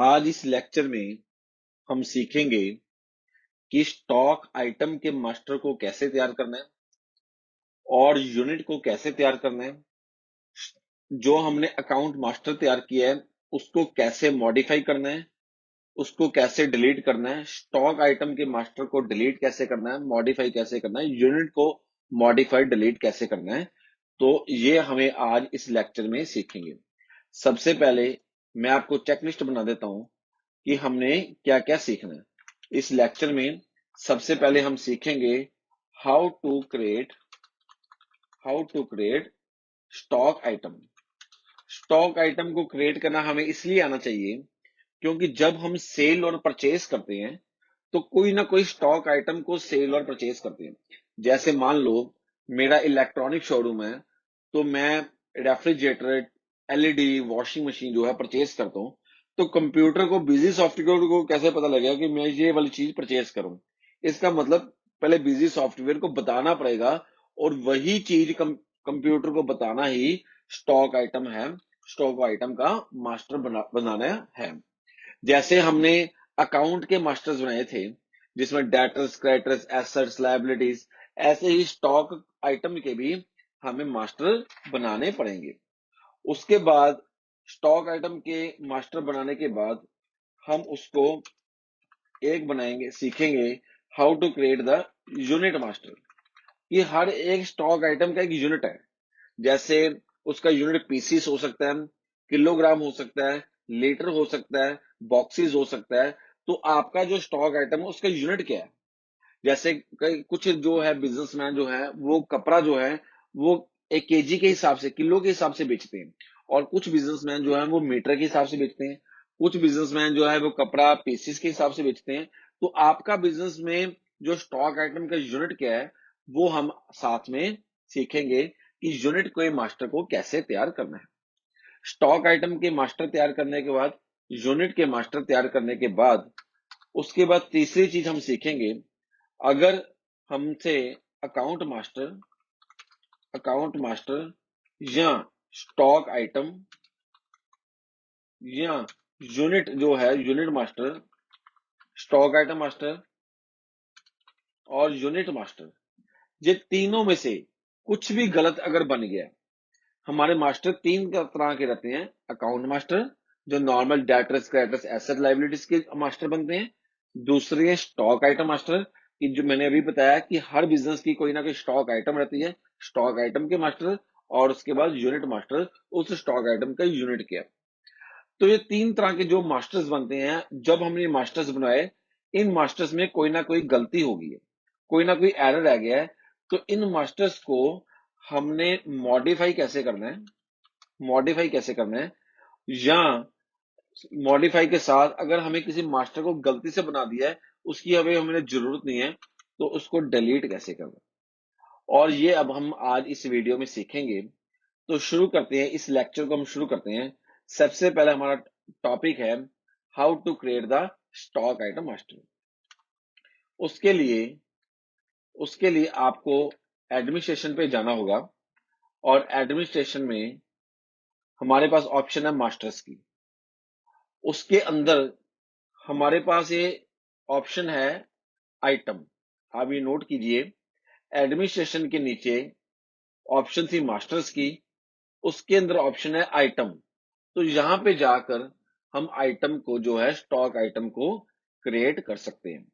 आज इस लेक्चर में हम सीखेंगे कि स्टॉक आइटम के मास्टर को कैसे तैयार करना है और यूनिट को कैसे तैयार करना है। जो हमने अकाउंट मास्टर तैयार किया है उसको कैसे मॉडिफाई करना है, उसको कैसे डिलीट करना है, स्टॉक आइटम के मास्टर को डिलीट कैसे करना है, मॉडिफाई कैसे करना है, यूनिट को मॉडिफाई डिलीट कैसे करना है। तो ये हमें आज इस लेक्चर में सीखेंगे। सबसे पहले मैं आपको चेकलिस्ट बना देता हूं कि हमने क्या क्या सीखना है इस लेक्चर में। सबसे पहले हम सीखेंगे how to create stock item. Stock item को क्रिएट करना हमें इसलिए आना चाहिए क्योंकि जब हम सेल और परचेज करते हैं तो कोई ना कोई स्टॉक आइटम को सेल और परचेज करते हैं। जैसे मान लो मेरा इलेक्ट्रॉनिक शोरूम है तो मैं रेफ्रिजरेटर, एलईडी, वॉशिंग मशीन जो है परचेज करता हूँ। तो कंप्यूटर को, बिजी सॉफ्टवेयर को कैसे पता लगेगा कि मैं ये वाली चीज परचेज करूं? इसका मतलब पहले बिजी सॉफ्टवेयर को बताना पड़ेगा और वही चीज कंप्यूटर को बताना ही स्टॉक आइटम है, स्टॉक आइटम का मास्टर बनाना है। जैसे हमने अकाउंट के मास्टर्स बनाए थे जिसमें डेटर्स, क्रेडिटर्स, एसेट्स, लायबिलिटीज, ऐसे ही स्टॉक आइटम के भी हमें मास्टर बनाने पड़ेंगे। उसके बाद स्टॉक आइटम के मास्टर बनाने के बाद हम उसको एक बनाएंगे, सीखेंगे how to create the unit master. ये हर एक स्टॉक आइटम का एक यूनिट है। जैसे उसका यूनिट पीसीस हो सकता है, किलोग्राम हो सकता है, लीटर हो सकता है, बॉक्सेस हो सकता है। तो आपका जो स्टॉक आइटम है उसका यूनिट क्या है? जैसे कई कुछ जो है बिजनेसमैन जो है वो कपड़ा जो है वो एक केजी के हिसाब से, किलो के हिसाब से बेचते हैं। और कुछ बिजनेसमैन जो है वो मीटर के हिसाब से बेचते हैं। कुछ बिजनेसमैन जो है वो कपड़ा पीसेस के हिसाब से बेचते हैं। तो आपका बिजनेस में जो स्टॉक आइटम का यूनिट क्या है वो हम साथ में सीखेंगे कि यूनिट को मास्टर को कैसे तैयार करना है। स्टॉक आइटम के मास्टर तैयार करने के बाद, यूनिट के मास्टर तैयार करने के बाद, उसके बाद तीसरी चीज हम सीखेंगे, अगर हमसे अकाउंट मास्टर या स्टॉक आइटम या यूनिट जो है, unit master, stock item master और यूनिट मास्टर, ये तीनों में से कुछ भी गलत अगर बन गया, हमारे मास्टर तीन तरह के रहते हैं। अकाउंट मास्टर जो normal debtors, creditors, asset, liabilities के मास्टर बनते हैं। दूसरे स्टॉक आइटम मास्टर कि जो मैंने अभी बताया कि हर बिजनेस की कोई ना कोई स्टॉक आइटम रहती है, स्टॉक आइटम के मास्टर। और उसके बाद यूनिट मास्टर, उस स्टॉक आइटम का यूनिट क्या। तो ये तीन तरह के जो मास्टर्स बनते हैं, जब हमने ये मास्टर्स बनाए, इन मास्टर्स में कोई ना कोई गलती होगी है, कोई ना कोई एरर रह गया है। तो इन मास्टर्स को हमने मॉडिफाई कैसे करना है, मॉडिफाई कैसे करना है, या मॉडिफाई के साथ अगर हमें किसी मास्टर को गलती से बना दिया है, उसकी हमें जरूरत नहीं है, तो उसको डिलीट कैसे करना। और ये अब हम आज इस वीडियो में सीखेंगे। तो शुरू करते हैं, इस लेक्चर को हम शुरू करते हैं। सबसे पहले हमारा टॉपिक है how to create the stock item master. उसके लिए उसके लिए आपको एडमिनिस्ट्रेशन पे जाना होगा और एडमिनिस्ट्रेशन में हमारे पास ऑप्शन है मास्टर्स की। उसके अंदर हमारे पास ये ऑप्शन है आइटम। आप ये नोट कीजिए, एडमिनिस्ट्रेशन के नीचे ऑप्शन थी मास्टर्स की, उसके अंदर ऑप्शन है आइटम। तो यहां पे जाकर हम आइटम को जो है, स्टॉक आइटम को क्रिएट कर सकते हैं।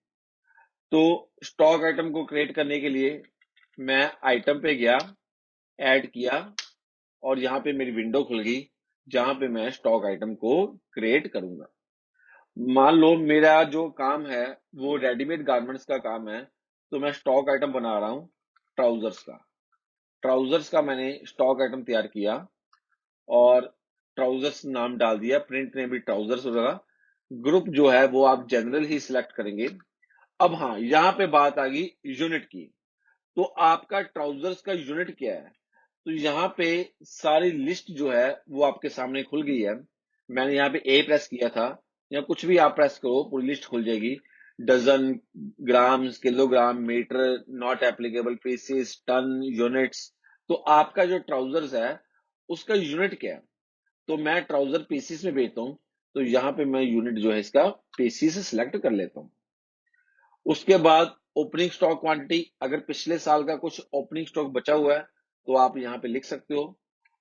तो स्टॉक आइटम को क्रिएट करने के लिए मैं आइटम पे गया, ऐड किया और यहाँ पे मेरी विंडो खुल गई जहां पे मैं स्टॉक आइटम को क्रिएट करूंगा। मान लो मेरा जो काम है वो रेडीमेड गारमेंट्स का काम है, तो मैं स्टॉक आइटम बना रहा हूँ ट्राउजर्स का। ट्राउजर्स का मैंने स्टॉक आइटम तैयार किया और ट्राउजर्स नाम डाल दिया, प्रिंट में भी ट्राउजर्स होगा। ग्रुप जो है वो आप जनरल ही सिलेक्ट करेंगे। अब हाँ, यहाँ पे बात आ गई यूनिट की। तो आपका ट्राउजर्स का यूनिट क्या है? तो यहाँ पे सारी लिस्ट जो है वो आपके सामने खुल गई है। मैंने यहाँ पे ए प्रेस किया था, या कुछ भी आप प्रेस करो पूरी लिस्ट खुल जाएगी। Dozen, grams, kilogram, metre, not applicable, pieces, ton, units. तो आपका जो ट्राउजर्स है उसका यूनिट क्या है? तो मैं ट्राउजर पीसेस में बेचता हूँ, तो यहाँ पे मैं यूनिट जो है इसका पीसी से सिलेक्ट कर लेता हूँ। उसके बाद ओपनिंग स्टॉक क्वांटिटी, अगर पिछले साल का कुछ ओपनिंग स्टॉक बचा हुआ है तो आप यहाँ पे लिख सकते हो।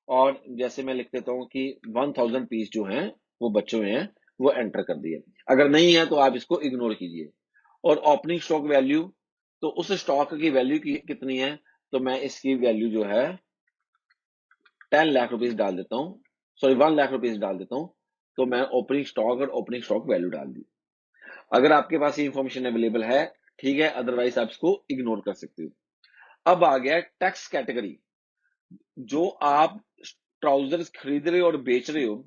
और जैसे मैं लिख देता हूँ कि 1000 पीस जो हैं वो बचे हुए हैं, वो एंटर कर दिए। अगर नहीं है तो आप इसको इग्नोर कीजिए। और ओपनिंग स्टॉक वैल्यू, तो उस स्टॉक की वैल्यू कितनी है, तो मैं इसकी वैल्यू जो है 10 लाख रुपीज डाल देता हूँ, सॉरी 1 लाख रुपीज डाल देता हूँ। तो मैं ओपनिंग स्टॉक और ओपनिंग स्टॉक वैल्यू डाल दी। अगर आपके पास ये इंफॉर्मेशन अवेलेबल है ठीक है, अदरवाइज आप इसको इग्नोर कर सकते हो। अब आ गया टैक्स कैटेगरी। जो आप ट्राउजर्स खरीद रहे हो और बेच रहे हो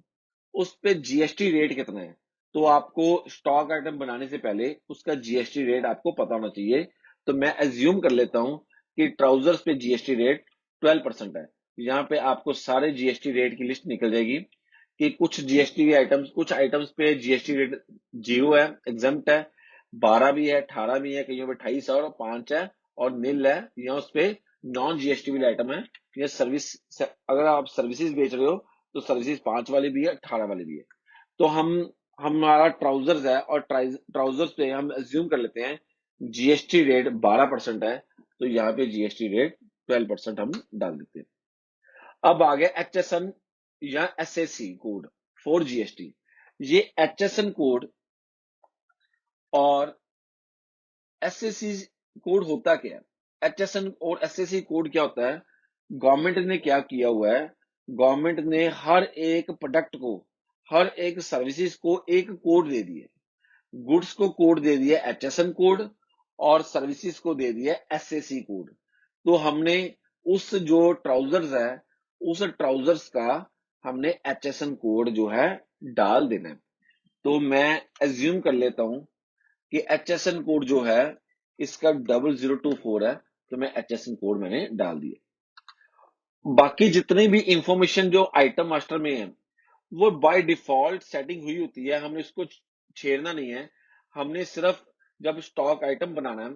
उस पे जीएसटी रेट कितना है, तो आपको स्टॉक आइटम बनाने से पहले उसका जीएसटी रेट आपको पता होना चाहिए। तो मैं एज्यूम कर लेता हूं कि ट्राउजर्स पे जीएसटी रेट 12% है। यहाँ पे आपको सारे जीएसटी रेट की लिस्ट निकल जाएगी कि कुछ आइटम्स पे जीएसटी रेट 0 है, एग्जम्प्ट है, 12 भी है, 18 भी है, कहीं पे 28 और 5 है, और नील है। यहाँ उस पे नॉन जीएसटी वाले आइटम है। या सर्विस, अगर आप सर्विसेज बेच रहे हो तो सर्विसेज 5 वाली भी है, 18 वाली भी है। तो हमारा ट्राउजर्स है और ट्राउजर्स पे हम एज्यूम कर लेते हैं जीएसटी रेट 12% है, तो यहाँ पे जीएसटी रेट 12% हम डाल देते हैं। अब आ गया एचएसएन या एसएससी कोड फॉर जीएसटी। ये एचएसएन कोड और एसएससी कोड होता क्या है? एचएसएन और एसएससी कोड क्या होता है? गवर्नमेंट ने क्या किया हुआ है, गवर्नमेंट ने हर एक प्रोडक्ट को, हर एक सर्विसेज को एक कोड दे दिया। गुड्स को कोड दे दिया एचएसएन कोड और सर्विसेज को दे दिया एसएससी कोड। तो हमने उस जो ट्राउजर्स है उस ट्राउजर्स का हमने एचएसएन कोड जो है डाल देना है। तो मैं एज्यूम कर लेता हूं कि एचएसएन कोड जो है इसका 0024 है, तो मैं एचएसएन कोड मैंने डाल दिया। बाकी जितनी भी इंफॉर्मेशन जो आइटम मास्टर में है वो बाय डिफॉल्ट सेटिंग हुई होती है, हमने इसको छेड़ना नहीं है। हमने सिर्फ जब स्टॉक आइटम बनाना है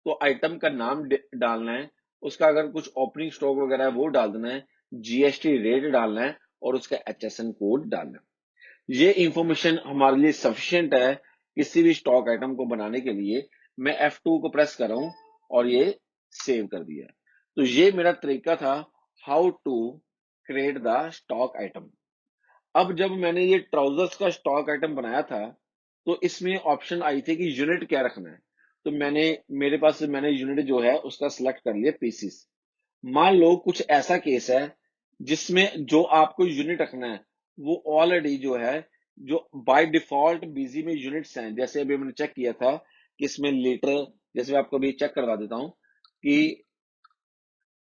तो आइटम का नाम डालना है, उसका अगर कुछ ओपनिंग स्टॉक वगैरह है वो डाल देना है, जीएसटी रेट डालना है और उसका एचएसएन कोड डालना है। ये इंफॉर्मेशन हमारे लिए सफिशिएंट है किसी भी स्टॉक आइटम को बनाने के लिए। मैं F2 को प्रेस कर रहा हूं और ये सेव कर दिया। तो ये मेरा तरीका था how to create the stock item. अब जब मैंने ये ट्राउजर्स का स्टॉक आइटम बनाया था तो इसमें ऑप्शन आई थी कि यूनिट क्या रखना है। तो मैंने यूनिट जो है उसका सिलेक्ट कर लिया पीसीस। मान लो कुछ ऐसा केस है जिसमें जो आपको यूनिट रखना है वो ऑलरेडी जो है, जो बाय डिफॉल्ट बीजी में यूनिट्स हैं, जैसे अभी मैंने चेक किया था कि इसमें लीटर, जैसे मैं आपको अभी चेक करवा देता हूं कि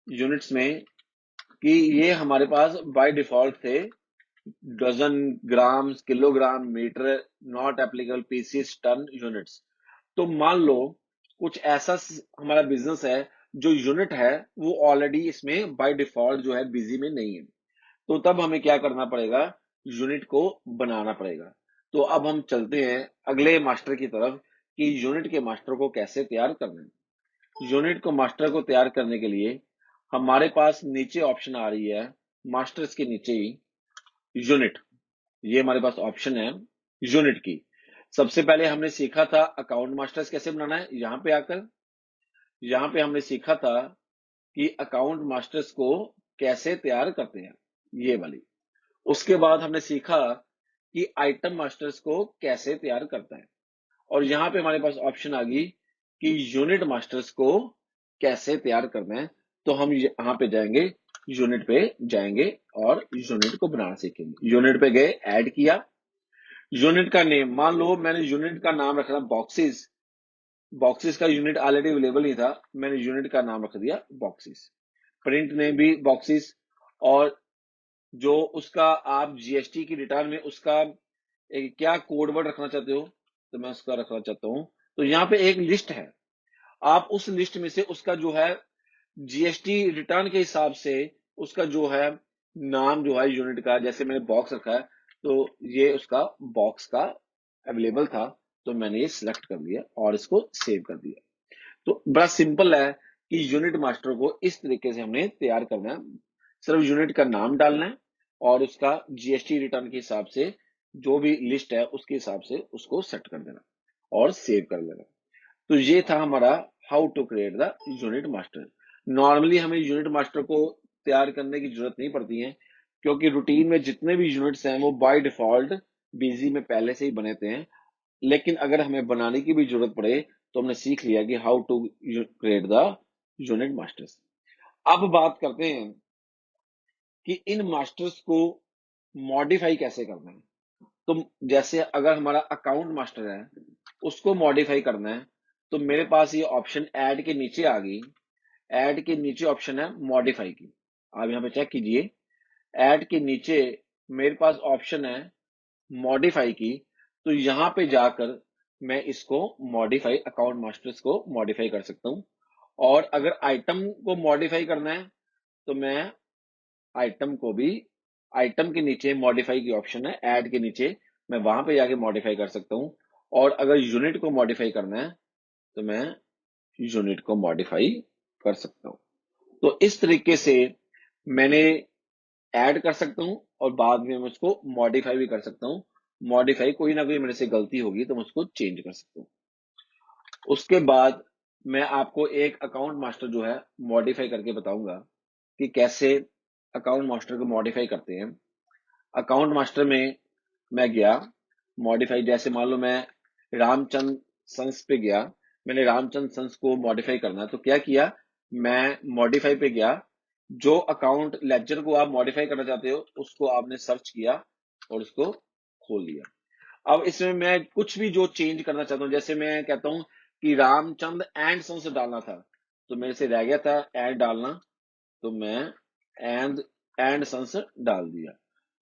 यूनिट्स में कि ये हमारे पास बाय डिफॉल्ट थे dozen, grams, kilogram, metre, not applicable pieces, ton, units. तो मान लो कुछ ऐसा हमारा बिजनेस है जो यूनिट है वो ऑलरेडी इसमें बाय डिफॉल्ट जो है बिजी में नहीं है, तो तब हमें क्या करना पड़ेगा, यूनिट को बनाना पड़ेगा। तो अब हम चलते हैं अगले मास्टर की तरफ कि यूनिट के मास्टर को कैसे तैयार करना है। यूनिट को मास्टर को तैयार करने के लिए हमारे पास नीचे ऑप्शन आ रही है, मास्टर्स के नीचे ही यूनिट, ये हमारे पास ऑप्शन है यूनिट की। सबसे पहले हमने सीखा था अकाउंट मास्टर्स कैसे बनाना है। यहाँ पे हमने सीखा था कि अकाउंट मास्टर्स को कैसे तैयार करते हैं, ये वाली। उसके बाद हमने सीखा कि आइटम मास्टर्स को कैसे तैयार करता है, और यहाँ पे हमारे पास ऑप्शन आ गई कि यूनिट मास्टर्स को कैसे तैयार करना है। तो हम यहाँ पे जाएंगे, यूनिट पे जाएंगे और यूनिट को बनाना सीखेंगे। यूनिट पे गए, ऐड किया। यूनिट का नेम, मान लो मैंने यूनिट का नाम रखना बॉक्सेस, बॉक्सेस का यूनिट ऑलरेडी अवेलेबल नहीं था, मैंने यूनिट का नाम रख दिया बॉक्सेस। प्रिंट नेम भी बॉक्सेस, और जो उसका आप जीएसटी की रिटर्न में उसका क्या कोड वर्ड रखना चाहते हो, तो मैं उसका रखना चाहता हूं। तो यहाँ पे एक लिस्ट है, आप उस लिस्ट में से उसका जो है जीएसटी रिटर्न के हिसाब से उसका जो है नाम जो है यूनिट का, जैसे मैंने बॉक्स रखा है तो ये उसका बॉक्स का अवेलेबल था, तो मैंने ये सिलेक्ट कर लिया और इसको सेव कर दिया। तो बड़ा सिंपल है कि यूनिट मास्टर को इस तरीके से हमने तैयार करना है। सिर्फ यूनिट का नाम डालना है और उसका जीएसटी रिटर्न के हिसाब से जो भी लिस्ट है उसके हिसाब से उसको सेट कर देना और सेव कर लेना। तो ये था हमारा how to create the unit master. Normally हमें यूनिट मास्टर को तैयार करने की जरूरत नहीं पड़ती है, क्योंकि रूटीन में जितने भी यूनिट्स हैं वो बाय डिफॉल्ट बीजी में पहले से ही बने थे हैं। लेकिन अगर हमें बनाने की भी जरूरत पड़े तो हमने सीख लिया कि how to create the unit masters. अब बात करते हैं कि इन मास्टर्स को मॉडिफाई कैसे करना है। तो जैसे अगर हमारा अकाउंट मास्टर है, उसको मॉडिफाई करना है, तो मेरे पास ये ऑप्शन ऐड के नीचे आ गई। ऐड के नीचे ऑप्शन है मॉडिफाई की। आप यहाँ पे चेक कीजिए, ऐड के नीचे मेरे पास ऑप्शन है मॉडिफाई की। तो यहाँ पे जाकर मैं इसको मॉडिफाई, अकाउंट मास्टर्स को मॉडिफाई कर सकता हूँ। और अगर आइटम को मॉडिफाई करना है तो मैं आइटम को भी, आइटम के नीचे मॉडिफाई की ऑप्शन है ऐड के नीचे, मैं वहां पे जाके मॉडिफाई कर सकता हूँ। और अगर यूनिट को मॉडिफाई करना है तो मैं यूनिट को मॉडिफाई कर सकता हूँ। तो इस तरीके से मैंने ऐड कर सकता हूँ और बाद में मैं उसको मॉडिफाई भी कर सकता हूँ। मॉडिफाई कोई ना कोई मेरे से गलती होगी तो मैं उसको चेंज कर सकता हूँ। उसके बाद मैं आपको एक अकाउंट मास्टर जो है मॉडिफाई करके बताऊंगा कि कैसे अकाउंट मास्टर को मॉडिफाई करते हैं। अकाउंट मास्टर में मैं गया मॉडिफाई, जैसे मान लो मैं रामचंद सन्स पे गया, मैंने रामचंद सन्स को मॉडिफाई करना है, तो क्या किया, मैं मॉडिफाई पे गया। जो अकाउंट लेजर को आप मॉडिफाई करना चाहते हो उसको आपने सर्च किया और उसको खोल लिया। अब इसमें मैं कुछ भी जो चेंज करना चाहता हूँ, जैसे मैं कहता हूँ कि रामचंद एंड सन्स डालना था, तो मेरे से रह गया था एंड डालना, तो मैं एंड सन्स डाल दिया।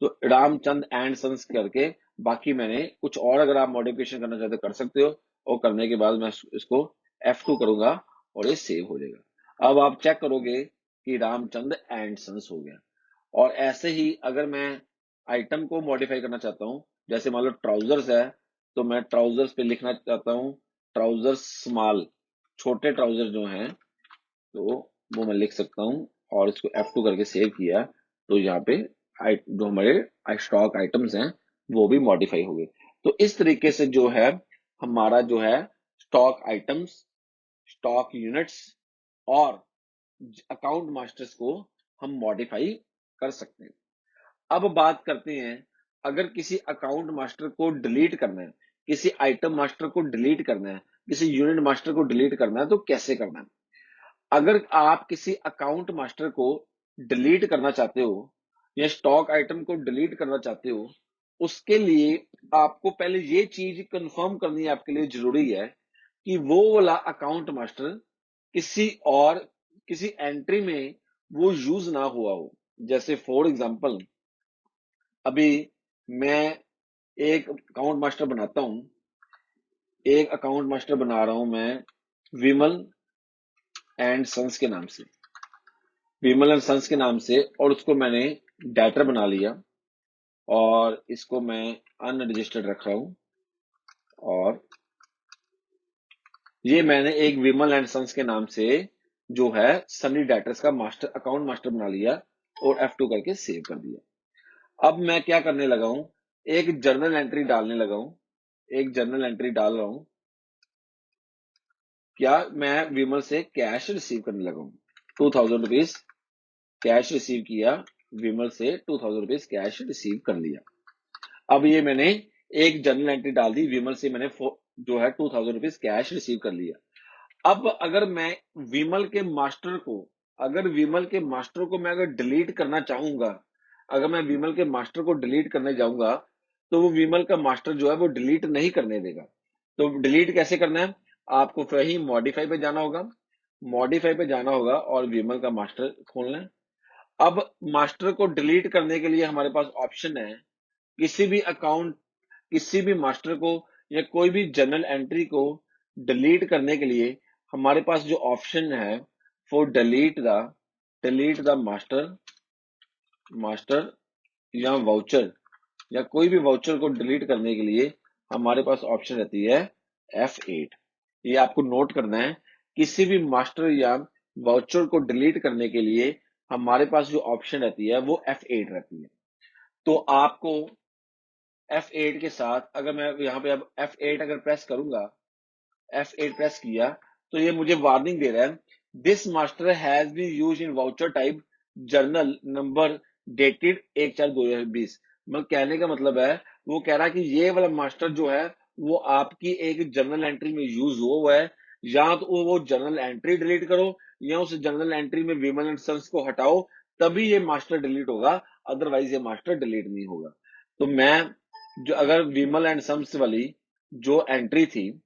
तो रामचंद एंड सन्स करके बाकी मैंने कुछ और, अगर आप मॉडिफिकेशन करना चाहते हो कर सकते हो। और करने के बाद मैं इसको F2 करूंगा और ये सेव हो जाएगा। अब आप चेक करोगे कि रामचंद एंड सन्स हो गया। और ऐसे ही अगर मैं आइटम को मॉडिफाई करना चाहता हूँ, जैसे मान लो ट्राउजर्स है, तो मैं ट्राउजर्स पे लिखना चाहता हूँ ट्राउजर्स स्मॉल, छोटे ट्राउजर जो हैं, तो वो मैं लिख सकता हूँ और इसको F2 करके सेव किया। तो यहाँ पे जो हमारे स्टॉक आइटम्स हैं वो भी मॉडिफाई हो गए। तो इस तरीके से जो है हमारा जो है स्टॉक आइटम्स, स्टॉक यूनिट्स और अकाउंट मास्टर्स को हम मॉडिफाई कर सकते हैं। अब बात करते हैं, अगर किसी अकाउंट मास्टर को डिलीट करना है, किसी आइटम मास्टर को डिलीट करना है, किसी यूनिट मास्टर को डिलीट करना है, तो कैसे करना है। अगर आप किसी अकाउंट मास्टर को डिलीट करना चाहते हो या स्टॉक आइटम को डिलीट करना चाहते हो, उसके लिए आपको पहले ये चीज कंफर्म करनी आपके लिए जरूरी है कि वो वाला अकाउंट मास्टर किसी और, किसी एंट्री में वो यूज ना हुआ हो। जैसे फॉर एग्जांपल, अभी मैं एक अकाउंट मास्टर बनाता हूं, एक अकाउंट मास्टर बना रहा हूं मैं विमल एंड सन्स के नाम से, विमल एंड सन्स के नाम से, और उसको मैंने डेटर बना लिया और इसको मैं अनरजिस्टर्ड रख रहा हूं। और ये मैंने एक विमल एंड सन्स के नाम से जो है सनी डेटर्स का मास्टर, अकाउंट मास्टर बना लिया और F2 करके सेव कर दिया। अब मैं क्या करने लगा हूं, एक जर्नल एंट्री डालने लगा हूं, एक जर्नल एंट्री डाल रहा हूं। क्या, मैं विमल से कैश रिसीव करने लगा हूं, 2000 रुपीज कैश रिसीव किया, विमल से 2000 रुपीज कैश रिसीव कर लिया। अब ये मैंने एक जर्नल एंट्री डाल दी, विमल से मैंने जो है 2000 रुपीज कैश रिसीव कर लिया। अब अगर मैं विमल के मास्टर को, अगर विमल के मास्टर को मैं अगर डिलीट करना चाहूंगा, अगर मैं विमल के मास्टर को डिलीट करने जाऊंगा, तो वो विमल का मास्टर जो है वो डिलीट नहीं करने देगा। तो डिलीट कैसे करना है, आपको वही मॉडिफाई पे जाना होगा, मॉडिफाई पे जाना होगा और विमल का मास्टर खोलना है। अब मास्टर को डिलीट करने के लिए हमारे पास ऑप्शन है, किसी भी अकाउंट, किसी भी मास्टर को या कोई भी जर्नल एंट्री को डिलीट करने के लिए हमारे पास जो ऑप्शन है for delete the master, master या वाउचर, या कोई भी वाउचर को डिलीट करने के लिए हमारे पास ऑप्शन रहती है F8। ये आपको नोट करना है, किसी भी मास्टर या वाउचर को डिलीट करने के लिए हमारे पास जो ऑप्शन रहती है वो F8 रहती है। तो आपको F8 के साथ अगर मैं यहाँ पे अब F8 अगर प्रेस करूंगा, F8 प्रेस किया तो ये मुझे वार्निंग दे रहा है, this master has been use in voucher type journal number dated 1/4/2020। मतलब कहने का मतलब है, वो कह रहा है कि ये वाला मास्टर जो है वो आपकी एक जर्नल एंट्री में यूज हुआ है, या तो वो जर्नल एंट्री डिलीट करो या उस जर्नल एंट्री में विमल एंड सन्स को हटाओ, तभी ये मास्टर डिलीट होगा, अदरवाइज ये मास्टर डिलीट नहीं होगा। तो मैं जो अगर विमल एंड सन्स वाली जो एंट्री थी,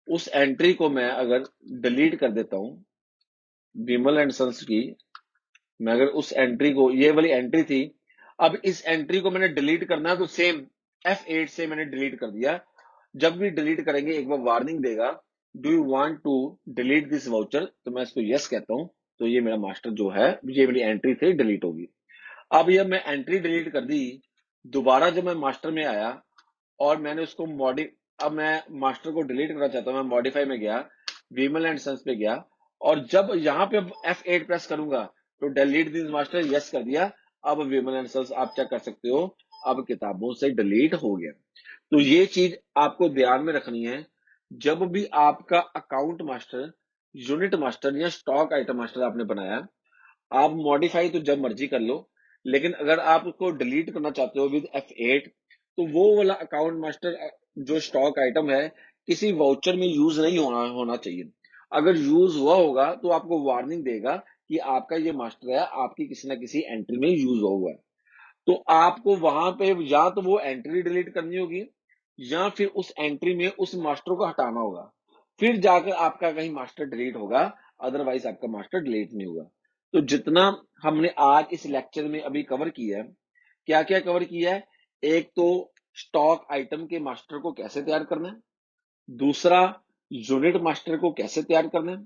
उस एंट्री को मैं अगर डिलीट कर देता हूं, विमल एंड सन्स की, मैं अगर उस एंट्री को, ये वाली एंट्री थी, अब इस एंट्री को मैंने डिलीट करना है तो सेम F8 से मैंने डिलीट कर दिया। जब भी डिलीट करेंगे एक बार वार्निंग देगा, do you want to delete this voucher, तो मैं इसको यस कहता हूं, तो ये मेरा मास्टर जो है, ये मेरी एंट्री थी, डिलीट होगी। अब ये मैं एंट्री डिलीट कर दी, दोबारा जब मैं मास्टर में आया और मैंने उसको अब मैं मास्टर को डिलीट करना चाहता हूं, मैं मॉडिफाई में गया, विमल एंड सन्स पे गया, और जब यहां पे F8 प्रेस करूंगा तो डिलीट दिस मास्टर यस कर दिया। अब विमल एंड सन्स आप चेक कर सकते हो, अब किताबों से डिलीट हो गया। तो ये चीज आपको ध्यान में रखनी है, जब भी आपका अकाउंट मास्टर, यूनिट मास्टर या स्टॉक आइटम मास्टर आपने बनाया, आप मॉडिफाई तो जब मर्जी कर लो, लेकिन अगर आप उसको डिलीट करना चाहते हो विद F8, तो वो वाला अकाउंट मास्टर जो स्टॉक आइटम है किसी वाउचर में यूज नहीं होना चाहिए। अगर यूज हुआ होगा तो आपको वार्निंग देगा कि आपका ये मास्टर है, आपकी किसी ना किसी एंट्री में यूज हुआ है। तो आपको वहां पे या तो वो एंट्री डिलीट करनी होगी, या फिर उस एंट्री में उस मास्टर को हटाना होगा, फिर जाकर आपका कहीं मास्टर डिलीट होगा, अदरवाइज आपका मास्टर डिलीट नहीं होगा। तो जितना हमने आज इस लेक्चर में अभी कवर किया है, क्या क्या कवर किया है, एक तो स्टॉक आइटम के मास्टर को कैसे तैयार करना है, दूसरा यूनिट मास्टर को कैसे तैयार करना है,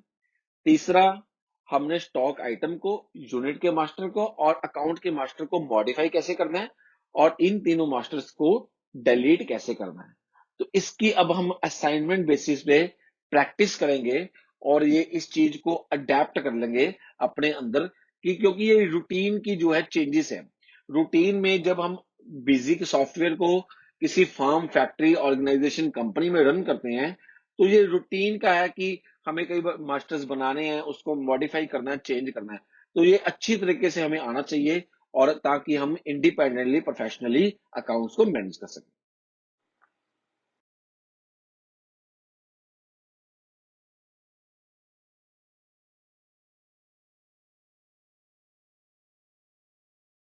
तीसरा हमने स्टॉक आइटम को, यूनिट के मास्टर को और अकाउंट के मास्टर को मॉडिफाई कैसे करना है, और इन तीनों मास्टर्स को डिलीट कैसे करना है। तो इसकी अब हम असाइनमेंट बेसिस पे प्रैक्टिस करेंगे और ये इस चीज को अडेप्ट कर लेंगे अपने अंदर कि, क्योंकि ये रूटीन की जो है चेंजेस है। रूटीन में जब हम बिजी के सॉफ्टवेयर को किसी फार्म, फैक्ट्री, ऑर्गेनाइजेशन, कंपनी में रन करते हैं, तो ये रूटीन का है कि हमें कई बार मास्टर्स बनाने हैं, उसको मॉडिफाई करना है, चेंज करना है। तो ये अच्छी तरीके से हमें आना चाहिए, और ताकि हम इंडिपेंडेंटली, प्रोफेशनली अकाउंट्स को मैनेज कर सकें।